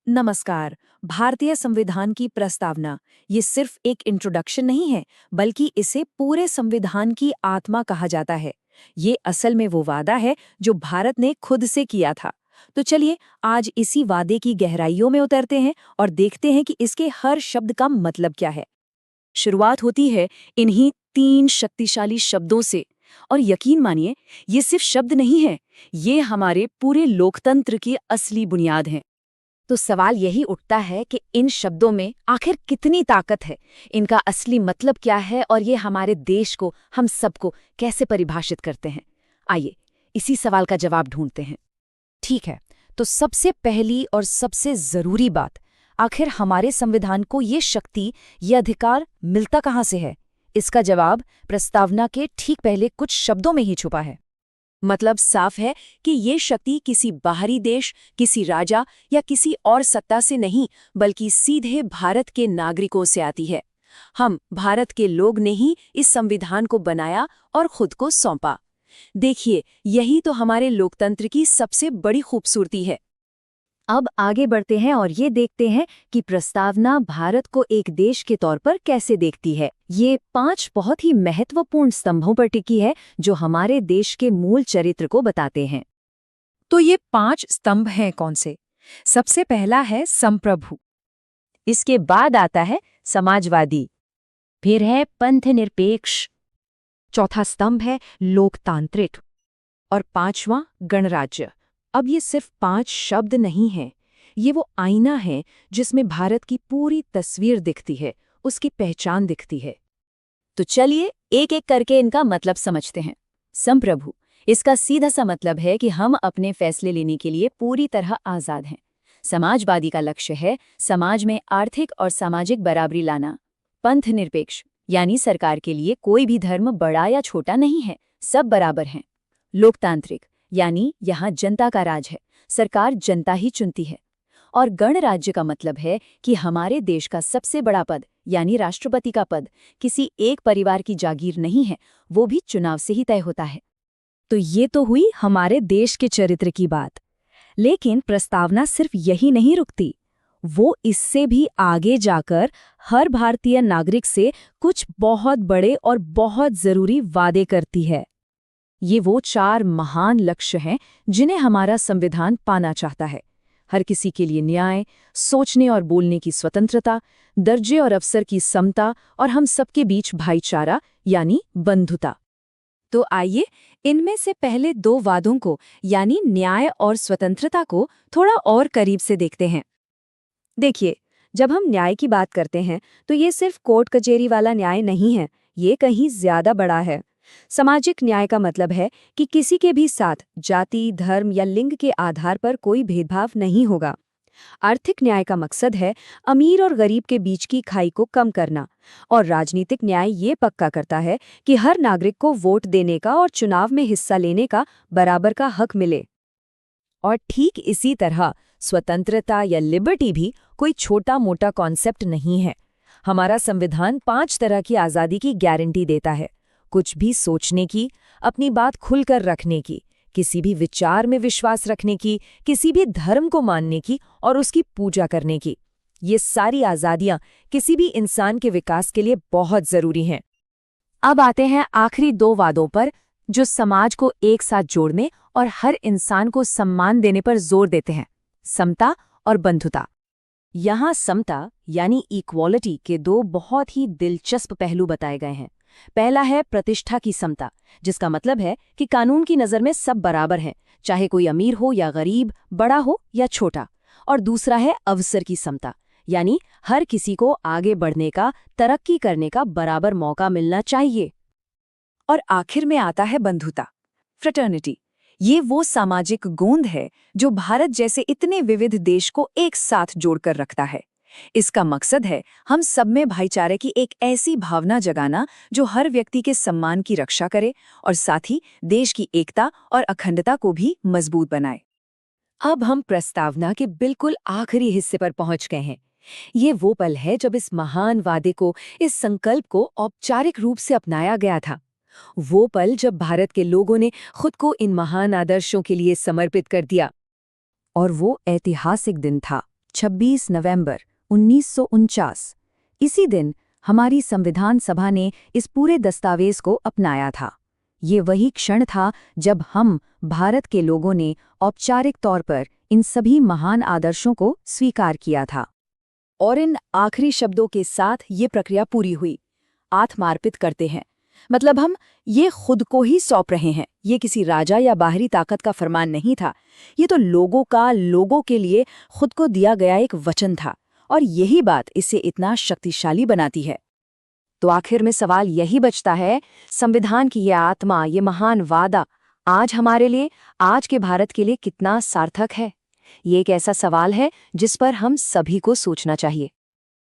नमस्कार। भारतीय संविधान की प्रस्तावना ये सिर्फ एक इंट्रोडक्शन नहीं है, बल्कि इसे पूरे संविधान की आत्मा कहा जाता है। ये असल में वो वादा है जो भारत ने खुद से किया था। तो चलिए आज इसी वादे की गहराइयों में उतरते हैं और देखते हैं कि इसके हर शब्द का मतलब क्या है। शुरुआत होती है इन्हीं 3 शक्तिशाली शब्दों से। और यकीन मानिए, ये सिर्फ शब्द नहीं है, ये हमारे पूरे लोकतंत्र की असली बुनियाद हैं। तो सवाल यही उठता है कि इन शब्दों में आखिर कितनी ताकत है, इनका असली मतलब क्या है और ये हमारे देश को, हम सबको कैसे परिभाषित करते हैं। आइए इसी सवाल का जवाब ढूंढते हैं। ठीक है, तो सबसे पहली और सबसे जरूरी बात, आखिर हमारे संविधान को ये शक्ति, ये अधिकार मिलता कहाँ से है? इसका जवाब प्रस्तावना के ठीक पहले कुछ शब्दों में ही छुपा है। मतलब साफ है कि ये शक्ति किसी बाहरी देश, किसी राजा या किसी और सत्ता से नहीं, बल्कि सीधे भारत के नागरिकों से आती है। हम भारत के लोग ने ही इस संविधान को बनाया और खुद को सौंपा। देखिए, यही तो हमारे लोकतंत्र की सबसे बड़ी खूबसूरती है। अब आगे बढ़ते हैं और ये देखते हैं कि प्रस्तावना भारत को एक देश के तौर पर कैसे देखती है। ये 5 बहुत ही महत्वपूर्ण स्तंभों पर टिकी है जो हमारे देश के मूल चरित्र को बताते हैं। तो ये 5 स्तंभ हैं कौन से? सबसे पहला है संप्रभु। इसके बाद आता है समाजवादी। फिर है पंथनिरपेक्ष। चौथा स्तंभ है लोकतांत्रिक। और 5वां गणराज्य। अब ये सिर्फ 5 शब्द नहीं हैं, ये वो आईना है जिसमें भारत की पूरी तस्वीर दिखती है, उसकी पहचान दिखती है। तो चलिए एक एक करके इनका मतलब समझते हैं। संप्रभु, इसका सीधा सा मतलब है कि हम अपने फैसले लेने के लिए पूरी तरह आज़ाद हैं। समाजवादी का लक्ष्य है समाज में आर्थिक और सामाजिक बराबरी लाना। पंथनिरपेक्ष, यानी सरकार के लिए कोई भी धर्म बड़ा या छोटा नहीं है, सब बराबर हैं। लोकतांत्रिक, यानी यहाँ जनता का राज है, सरकार जनता ही चुनती है। और गणराज्य का मतलब है कि हमारे देश का सबसे बड़ा पद, यानी राष्ट्रपति का पद, किसी एक परिवार की जागीर नहीं है, वो भी चुनाव से ही तय होता है। तो ये तो हुई हमारे देश के चरित्र की बात। लेकिन प्रस्तावना सिर्फ यही नहीं रुकती, वो इससे भी आगे जाकर हर भारतीय नागरिक से कुछ बहुत बड़े और बहुत जरूरी वादे करती है। ये वो 4 महान लक्ष्य हैं जिन्हें हमारा संविधान पाना चाहता है। हर किसी के लिए न्याय, सोचने और बोलने की स्वतंत्रता, दर्जे और अवसर की समता और हम सबके बीच भाईचारा यानी बंधुता। तो आइए इनमें से पहले 2 वादों को, यानी न्याय और स्वतंत्रता को थोड़ा और करीब से देखते हैं। देखिए, जब हम न्याय की बात करते हैं तो ये सिर्फ कोर्ट कचहरी वाला न्याय नहीं है, ये कहीं ज्यादा बड़ा है। सामाजिक न्याय का मतलब है कि किसी के भी साथ जाति, धर्म या लिंग के आधार पर कोई भेदभाव नहीं होगा। आर्थिक न्याय का मकसद है अमीर और गरीब के बीच की खाई को कम करना। और राजनीतिक न्याय ये पक्का करता है कि हर नागरिक को वोट देने का और चुनाव में हिस्सा लेने का बराबर का हक मिले। और ठीक इसी तरह स्वतंत्रता या लिबर्टी भी कोई छोटा मोटा कॉन्सेप्ट नहीं है। हमारा संविधान 5 तरह की आज़ादी की गारंटी देता है। कुछ भी सोचने की, अपनी बात खुलकर रखने की, किसी भी विचार में विश्वास रखने की, किसी भी धर्म को मानने की और उसकी पूजा करने की। ये सारी आज़ादियां किसी भी इंसान के विकास के लिए बहुत जरूरी हैं। अब आते हैं आखिरी 2 वादों पर, जो समाज को एक साथ जोड़ने और हर इंसान को सम्मान देने पर जोर देते हैं। समता और बंधुता। यहाँ समता यानी इक्वालिटी के 2 बहुत ही दिलचस्प पहलू बताए गए हैं। पहला है प्रतिष्ठा की समता, जिसका मतलब है कि कानून की नज़र में सब बराबर हैं, चाहे कोई अमीर हो या गरीब, बड़ा हो या छोटा। और दूसरा है अवसर की समता, यानी हर किसी को आगे बढ़ने का, तरक्की करने का बराबर मौका मिलना चाहिए। और आखिर में आता है बंधुता, फ्रेटर्निटी। ये वो सामाजिक गोंद है जो भारत जैसे इतने विविध देश को एक साथ जोड़कर रखता है। इसका मकसद है हम सब में भाईचारे की एक ऐसी भावना जगाना जो हर व्यक्ति के सम्मान की रक्षा करे और साथ ही देश की एकता और अखंडता को भी मजबूत बनाए। अब हम प्रस्तावना के बिल्कुल आखिरी हिस्से पर पहुंच गए हैं। ये वो पल है जब इस महान वादे को, इस संकल्प को औपचारिक रूप से अपनाया गया था। वो पल जब भारत के लोगों ने खुद को इन महान आदर्शों के लिए समर्पित कर दिया। और वो ऐतिहासिक दिन था, 26 नवंबर 1949। इसी दिन हमारी संविधान सभा ने इस पूरे दस्तावेज को अपनाया था। ये वही क्षण था जब हम भारत के लोगों ने औपचारिक तौर पर इन सभी महान आदर्शों को स्वीकार किया था। और इन आखिरी शब्दों के साथ ये प्रक्रिया पूरी हुई। आत्मार्पित करते हैं, मतलब हम ये खुद को ही सौंप रहे हैं। ये किसी राजा या बाहरी ताकत का फरमान नहीं था। ये तो लोगों का, लोगों के लिए खुद को दिया गया एक वचन था। और यही बात इसे इतना शक्तिशाली बनाती है। तो आखिर में सवाल यही बचता है, संविधान की ये आत्मा, ये महान वादा आज हमारे लिए, आज के भारत के लिए कितना सार्थक है? ये एक ऐसा सवाल है जिस पर हम सभी को सोचना चाहिए।